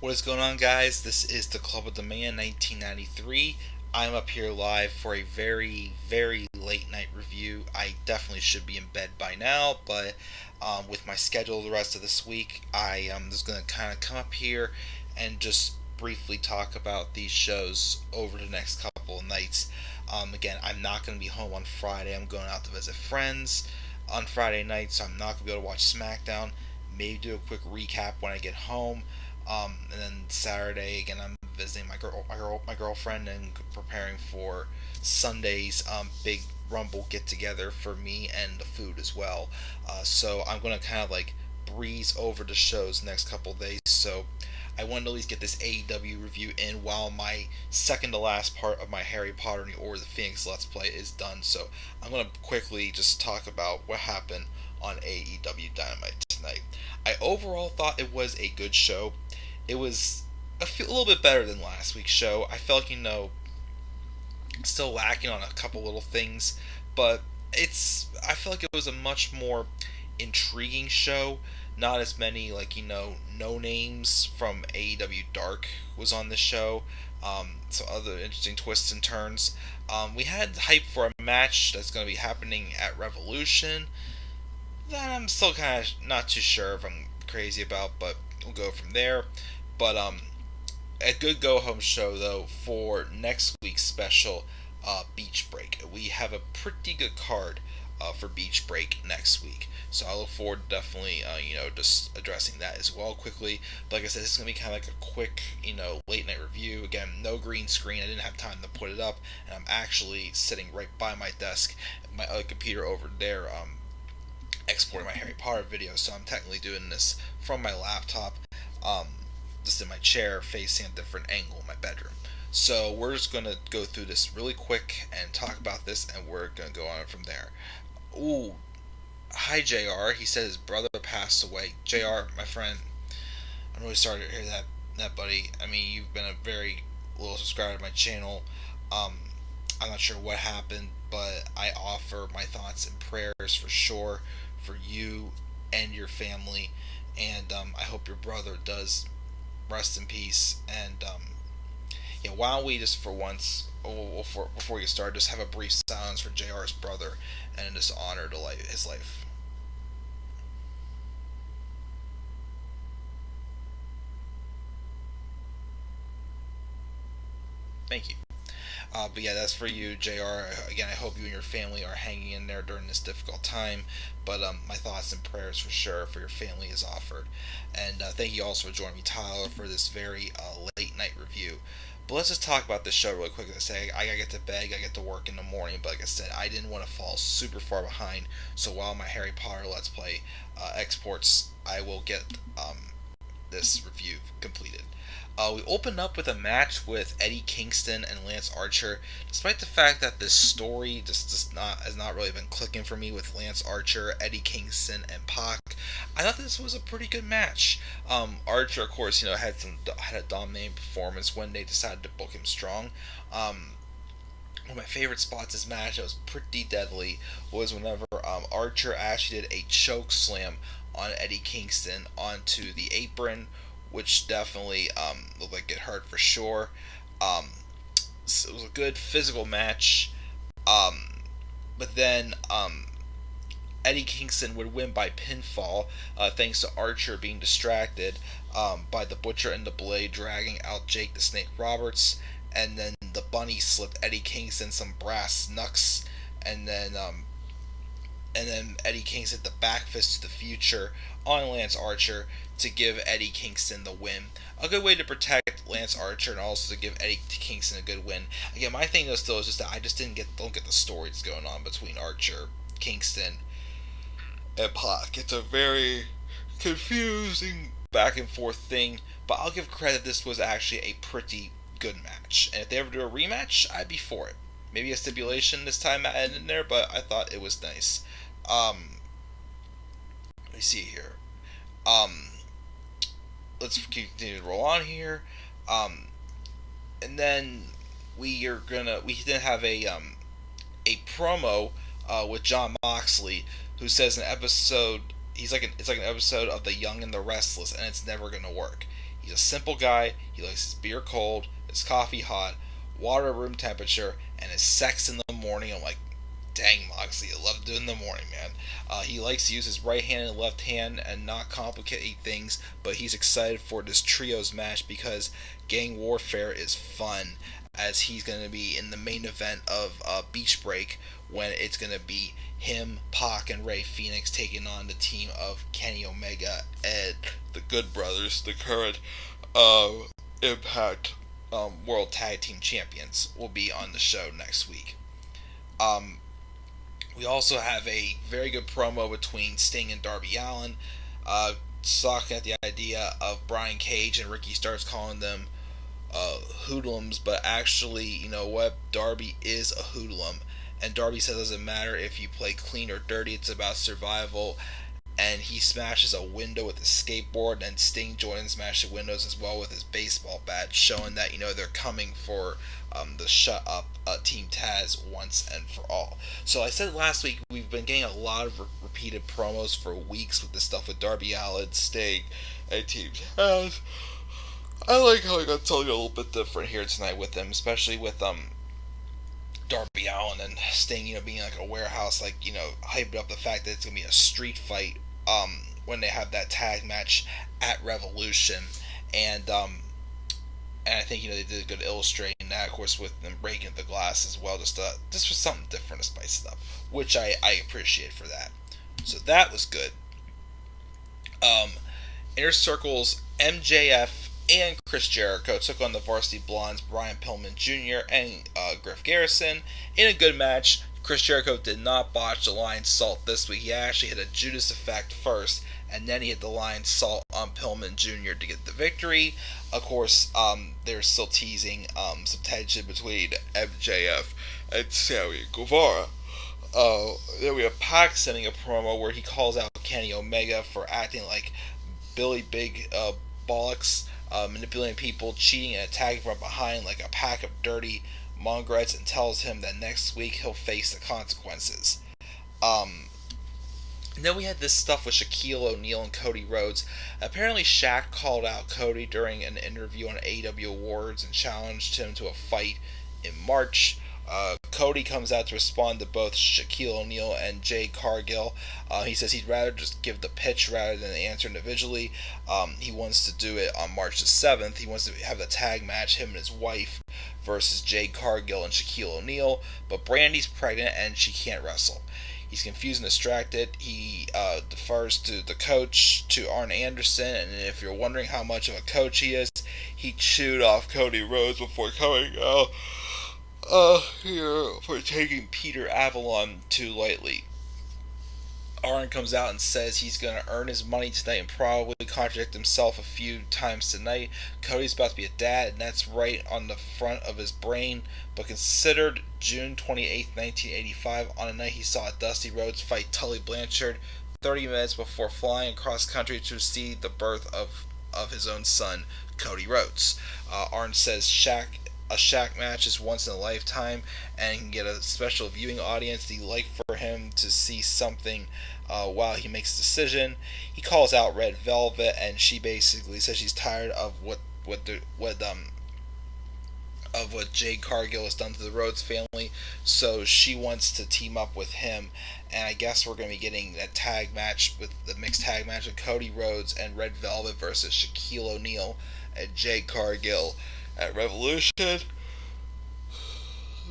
What is going on, guys? This is the Club of the Man 1993. I'm up here live for a very, very late night review. I definitely should be in bed by now, but with my schedule the rest of this week, I am just going to kind of come up here and just briefly talk about these shows over the next couple of nights. Again, I'm not going to be home on Friday. I'm going out to visit friends on Friday night, so I'm not going to be able to watch SmackDown. Maybe do a quick recap when I get home. And then Saturday again, I'm visiting my girlfriend and preparing for Sunday's big Rumble get together for me and the food as well. So I'm gonna kind of like breeze over the shows next couple of days. So I wanted to at least get this AEW review in while my second to last part of my Harry Potter and the Order of the Phoenix Let's Play is done. So I'm gonna quickly just talk about what happened on AEW Dynamite tonight. I overall thought it was a good show. It was a little bit better than last week's show. I felt like, still lacking on a couple little things, but I feel like it was a much more intriguing show. Not as many, no names from AEW Dark was on the show. Some other interesting twists and turns. We had hype for a match that's going to be happening at Revolution that I'm still kind of not too sure if I'm crazy about, but we'll go from there. But a good go-home show, though, for next week's special, Beach Break. We have a pretty good card for Beach Break next week. So I look forward to definitely, just addressing that as well quickly. But like I said, this is going to be kind of like a quick, late-night review. Again, no green screen. I didn't have time to put it up. And I'm actually sitting right by my desk, my other computer over there, exporting my Harry Potter video, so I'm technically doing this from my laptop, just in my chair facing a different angle in my bedroom. So we're just going to go through this really quick and talk about this, and we're going to go on from there. Ooh, hi JR, he said his brother passed away. JR, my friend, I'm really sorry to hear that buddy. I mean, you've been a very loyal subscriber to my channel. I'm not sure what happened, but I offer my thoughts and prayers for sure for you and your family, and I hope your brother does rest in peace. And why don't we just for once, before we get started, just have a brief silence for JR's brother and just honor his life. Thank you. But yeah, that's for you, JR. Again, I hope you and your family are hanging in there during this difficult time. But my thoughts and prayers for sure for your family is offered. And thank you also for joining me, Tyler, for this very late night review. But let's just talk about this show really quick. As I say, I gotta get to bed, I get to work in the morning. But like I said, I didn't want to fall super far behind. So while my Harry Potter Let's Play exports, I will get this review completed. We opened up with a match with Eddie Kingston and Lance Archer. Despite the fact that this story has not really been clicking for me with Lance Archer, Eddie Kingston, and Pac, I thought this was a pretty good match. Archer, of course, had a dominating performance when they decided to book him strong. One of my favorite spots in this match that was pretty deadly was whenever Archer actually did a choke slam on Eddie Kingston onto the apron, which definitely looked like it hurt for sure. So it was a good physical match, but then Eddie Kingston would win by pinfall, thanks to Archer being distracted by the Butcher and the Blade dragging out Jake the Snake Roberts, and then the Bunny slipped Eddie Kingston some brass knucks, and then Eddie Kingston hit the back fist to the future on Lance Archer to give Eddie Kingston the win. A good way to protect Lance Archer and also to give Eddie Kingston a good win. Again, my thing though still is just that I just don't get the story that's going on between Archer, Kingston, and Pac. It's a very confusing back and forth thing, but I'll give credit this was actually a pretty good match. And if they ever do a rematch, I'd be for it. Maybe a stipulation this time added in there, but I thought it was nice. Let me see here. let's continue to roll on here. Um, and then we then have a promo with John Moxley, who says in an episode it's like an episode of The Young and the Restless, and it's never gonna work. He's a simple guy. He likes his beer cold, his coffee hot, water at room temperature, and his sex in the morning. I'm like, dang, Moxley, I love doing the morning, man. He likes to use his right hand and left hand and not complicate things, but he's excited for this trios match because gang warfare is fun, as he's going to be in the main event of Beach Break, when it's going to be him, Pac, and Rey Fenix taking on the team of Kenny Omega and the Good Brothers, the current Impact World Tag Team Champions, will be on the show next week. Um, we also have a very good promo between Sting and Darby Allin, talking at the idea of Brian Cage and Ricky Starks calling them hoodlums, but actually, you know what? Darby is a hoodlum, and Darby says it doesn't matter if you play clean or dirty, it's about survival. And he smashes a window with his skateboard, and Sting joins and smashes windows as well with his baseball bat, showing that, you know, they're coming for the shut up Team Taz once and for all. So I said last week, we've been getting a lot of repeated promos for weeks with this stuff with Darby Allin, Sting, and Team Taz. I like how I got something a little bit different here tonight with them, especially with Darby Allin and Sting, you know, being like a warehouse, like, you know, hyping up the fact that it's gonna be a street fight when they have that tag match at Revolution, and I think, you know, they did a good illustrating that, of course, with them breaking the glass as well, just for something different to spice it up, which I appreciate for that. So that was good. Inner Circle's MJF and Chris Jericho took on the Varsity Blondes, Brian Pillman Jr. and Griff Garrison, in a good match. Chris Jericho did not botch the Lion Salt this week. He actually hit a Judas effect first, and then he hit the Lion Salt on Pillman Jr. to get the victory. Of course, they're still teasing some tension between MJF and Sammy Guevara. Then we have Pac sending a promo where he calls out Kenny Omega for acting like Billy Big Bollocks, manipulating people, cheating, and attacking from behind like a pack of dirty mongrels, and tells him that next week he'll face the consequences. And then we had this stuff with Shaquille O'Neal and Cody Rhodes. Apparently Shaq called out Cody during an interview on AEW Awards and challenged him to a fight in March. Cody comes out to respond to both Shaquille O'Neal and Jade Cargill. He says he'd rather just give the pitch rather than answer individually. He wants to do it on March the 7th. He wants to have the tag match, him and his wife, versus Jade Cargill and Shaquille O'Neal. But Brandy's pregnant and she can't wrestle. He's confused and distracted. He defers to the coach, to Arn Anderson, and if you're wondering how much of a coach he is, he chewed off Cody Rhodes before coming out here for taking Peter Avalon too lightly. Arn comes out and says he's going to earn his money tonight and probably contradict himself a few times tonight. Cody's about to be a dad, and that's right on the front of his brain. But considered June 28th, 1985, on a night he saw Dusty Rhodes fight Tully Blanchard 30 minutes before flying across country to see the birth of his own son, Cody Rhodes. Arn says a Shaq match is once in a lifetime and can get a special viewing audience. He'd like for him to see something while he makes a decision. He calls out Red Velvet, and she basically says she's tired of what Jade Cargill has done to the Rhodes family, so she wants to team up with him. And I guess we're going to be getting a tag match, with the mixed tag match of Cody Rhodes and Red Velvet versus Shaquille O'Neal and Jade Cargill at Revolution.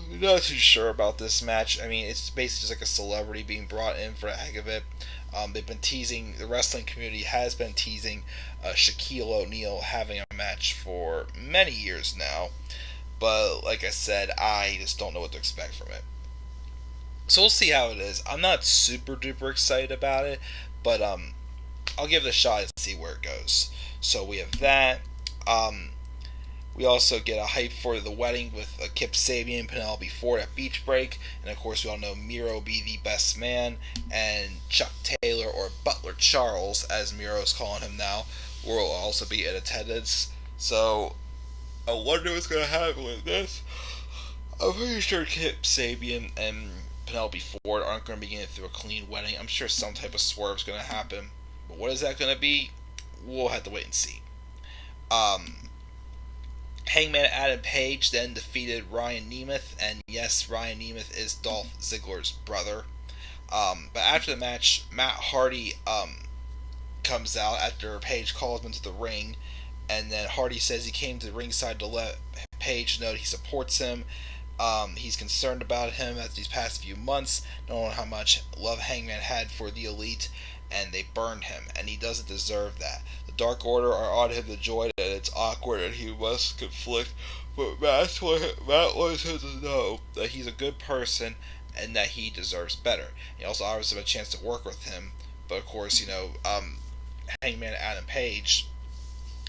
Not too sure about this match. I mean, it's basically just like a celebrity being brought in for the heck of it. They've been teasing, the wrestling community has been teasing Shaquille O'Neal having a match for many years now. But like I said, I just don't know what to expect from it. So we'll see how it is. I'm not super duper excited about it, but I'll give it a shot and see where it goes. So we have that. We also get a hype for the wedding with Kip Sabian and Penelope Ford at Beach Break. And of course, we all know Miro be the best man. And Chuck Taylor, or Butler Charles, as Miro's calling him now, will also be in attendance. So I wonder what's going to happen with this. I'm pretty sure Kip Sabian and Penelope Ford aren't going to be getting through a clean wedding. I'm sure some type of swerve is going to happen. But what is that going to be? We'll have to wait and see. Um, Hangman Adam Page then defeated Ryan Nemeth, and yes, Ryan Nemeth is Dolph Ziggler's brother. But after the match, Matt Hardy comes out after Page calls him into the ring, and then Hardy says he came to the ringside to let Page know that he supports him. He's concerned about him as these past few months, knowing how much love Hangman had for the Elite, and they burned him, and he doesn't deserve that. The Dark Order are on him the joy that it's awkward and he must conflict, but Matt wants him to know that he's a good person and that he deserves better. He also obviously have a chance to work with him, but of course, Hangman Adam Page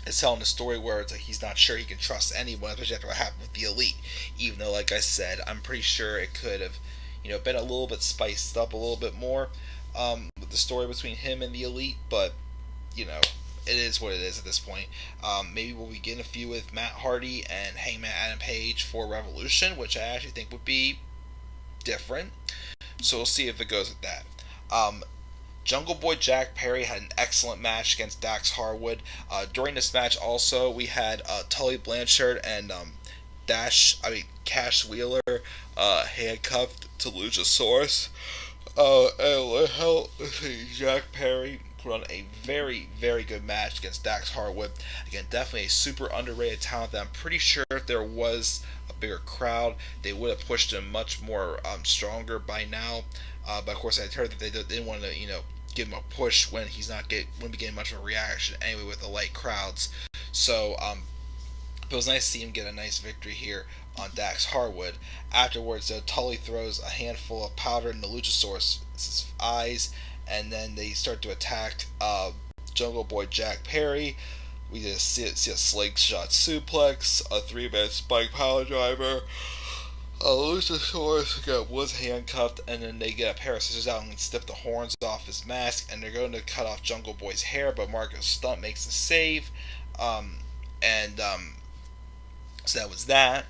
is telling a story where it's like he's not sure he can trust anyone, especially after what happened with the Elite. Even though, like I said, I'm pretty sure it could have, been a little bit spiced up a little bit more with the story between him and the Elite. But it is what it is at this point. Maybe we'll begin a few with Matt Hardy and Hangman Adam Page for Revolution, which I actually think would be different. So we'll see if it goes with that. Jungle Boy Jack Perry had an excellent match against Dax Harwood. During this match, also we had Tully Blanchard and Cash Wheeler handcuffed to Luchasaurus. Jack Perry put on a very, very good match against Dax Harwood. Again, definitely a super underrated talent that I'm pretty sure if there was a bigger crowd, they would have pushed him much more stronger by now. But of course, I heard that they didn't want to, give him a push when he's not wouldn't be getting much of a reaction anyway with the light crowds. So, it was nice to see him get a nice victory here on Dax Harwood. Afterwards, though, Tully throws a handful of powder in the Luchasaurus' eyes, and then they start to attack Jungle Boy Jack Perry. We just see a slingshot suplex, a 3-man spike power driver. Luchasaurus again was handcuffed, and then they get a pair of scissors out and snip the horns off his mask, and they're going to cut off Jungle Boy's hair, but Marcus Stunt makes the save. So that was that.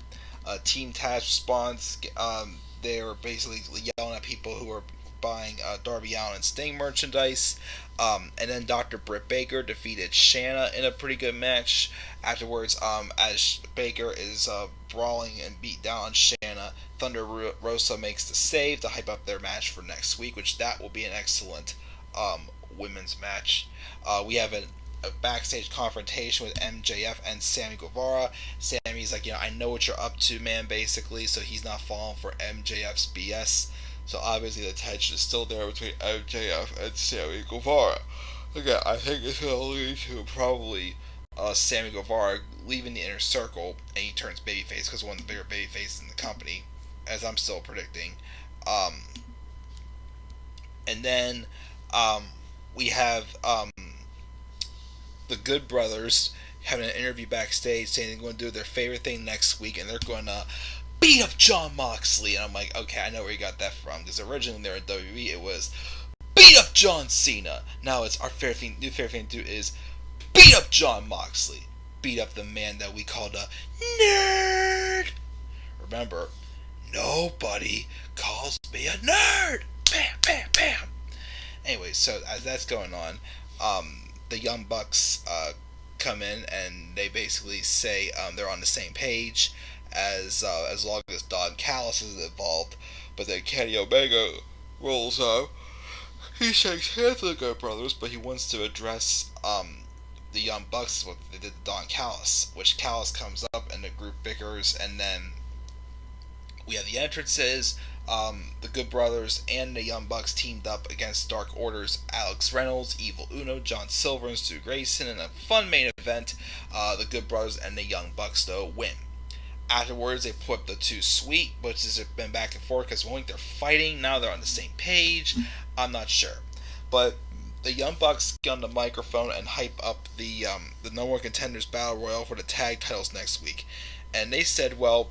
Team Taz responds. They were basically yelling at people who were buying Darby Allin and Sting merchandise. And then Dr. Britt Baker defeated Shanna in a pretty good match. Afterwards, as Baker is brawling and beat down Shanna, Thunder Rosa makes the save to hype up their match for next week, which that will be an excellent women's match. We have a backstage confrontation with MJF and Sammy Guevara. Sammy's like, I know what you're up to, man, basically, so he's not falling for MJF's BS. So obviously the tension is still there between MJF and Sammy Guevara. Again, I think it's going to lead to probably Sammy Guevara leaving the inner circle, and he turns babyface because one of the bigger babyfaces in the company, as I'm still predicting. And then we have the Good Brothers having an interview backstage saying they're going to do their favorite thing next week, and they're going to beat up Jon Moxley. And I'm like, okay, I know where you got that from, because originally they were in WWE, it was beat up John Cena. Now it's our new favorite thing to do is beat up Jon Moxley. Beat up the man that we called a nerd. Remember, nobody calls me a nerd. Bam, bam, bam. Anyway, so as that's going on, the Young Bucks come in and they basically say they're on the same page as long as Don Callis is involved. But then Kenny Omega rolls up. He shakes hands with the Good Brothers, but he wants to address the Young Bucks, what they did to Don Callis, which Callis comes up and the group bickers, and then we have the entrances. The Good Brothers and the Young Bucks teamed up against Dark Order's Alex Reynolds, Evil Uno, John Silver, and Stu Grayson in a fun main event. The Good Brothers and the Young Bucks, though, win. Afterwards, they put up the Too Sweet, which has been back and forth because one week they're fighting, now they're on the same page. I'm not sure. But the Young Bucks get on the microphone and hype up the No More Contenders Battle Royal for the tag titles next week. And they said, well,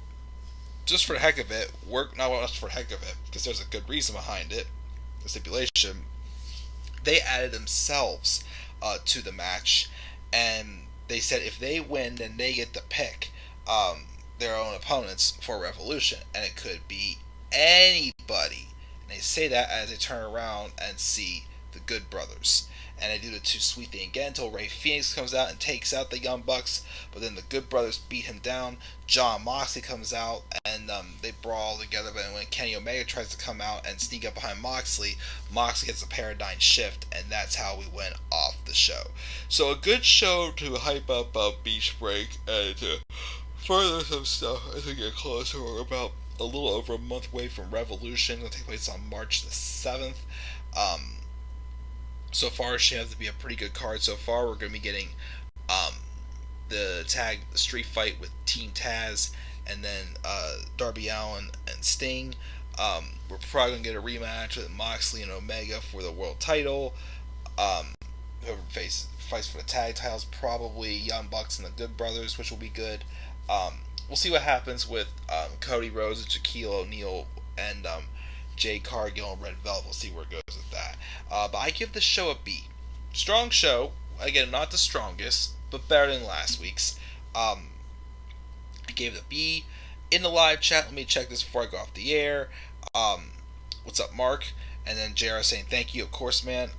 just for the heck of it, not just for the heck of it, because there's a good reason behind it, the stipulation, they added themselves to the match, and they said if they win, then they get to pick their own opponents for Revolution, and it could be anybody. And they say that as they turn around and see the Good Brothers. And they do the Too Sweet thing again until Rey Fenix comes out and takes out the Young Bucks. But then the Good Brothers beat him down. Jon Moxley comes out and they brawl together. But when Kenny Omega tries to come out and sneak up behind Moxley, Moxley gets a paradigm shift, and that's how we went off the show. So a good show to hype up Beach Break and to further some stuff as we get closer. We're about a little over a month away from Revolution. It'll take place on March the 7th. So far, it should have to be a pretty good card. So far, we're going to be getting the street fight with Team Taz and then Darby Allin and Sting. We're probably going to get a rematch with Moxley and Omega for the world title. Whoever fights for the tag titles, probably Young Bucks and the Good Brothers, which will be good. We'll see what happens with Cody Rhodes and Shaquille O'Neal and Jade Cargill and Red Velvet. We'll see where it goes with that. But I give this show a B. Strong show. Again, not the strongest, but better than last week's. I gave it a B. In the live chat, let me check this before I go off the air. What's up, Mark? And then JR saying, thank you, of course, man.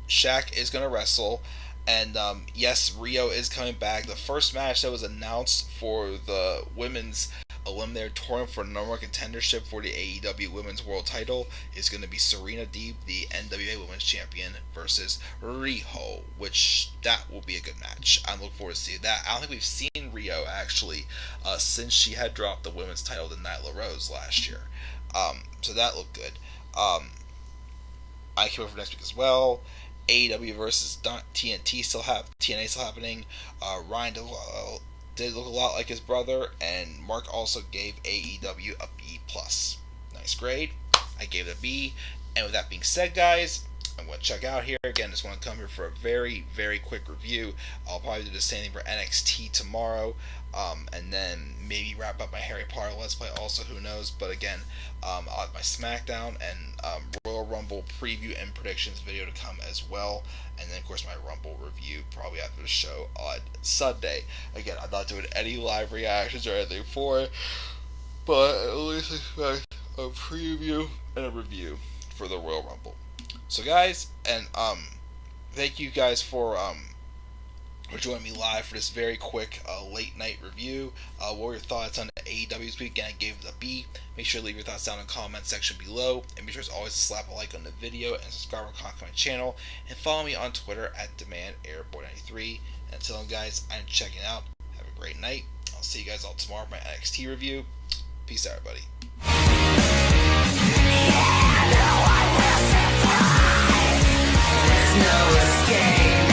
Shaq is going to wrestle. And yes, Rio is coming back. The first match that was announced for the women's eliminator tournament for number one contendership for the AEW Women's World Title is going to be Serena Deeb, the NWA Women's Champion, versus Riho, which that will be a good match. I'm looking forward to seeing that. I don't think we've seen Rio actually since she had dropped the women's title to Nyla Rose last year. So that looked good. I came up for next week as well. AEW versus TNA still happening. Ryan did look a lot like his brother, and Mark also gave AEW a B+. Nice grade. I gave it a B. And with that being said, guys, I'm going to check out here. Again, just want to come here for a very, very quick review. I'll probably do the same thing for NXT tomorrow, and then maybe wrap up my Harry Potter Let's Play also, who knows. But again, I'll have my SmackDown and Royal Rumble preview and predictions video to come as well. And then, of course, my Rumble review probably after the show on Sunday. Again, I'm not doing any live reactions or anything for it, but at least expect a preview and a review for the Royal Rumble. So, guys, and thank you guys for joining me live for this very quick late night review. What were your thoughts on the AEW this week? Again, I gave it a B. Make sure to leave your thoughts down in the comment section below, and be sure as always to slap a like on the video and subscribe or comment on my channel, and follow me on Twitter at DemandAirboy93. And until then, guys, I'm checking out. Have a great night. I'll see you guys all tomorrow for my NXT review. Peace out, everybody. Yeah, no, I will surprise. There's no escape.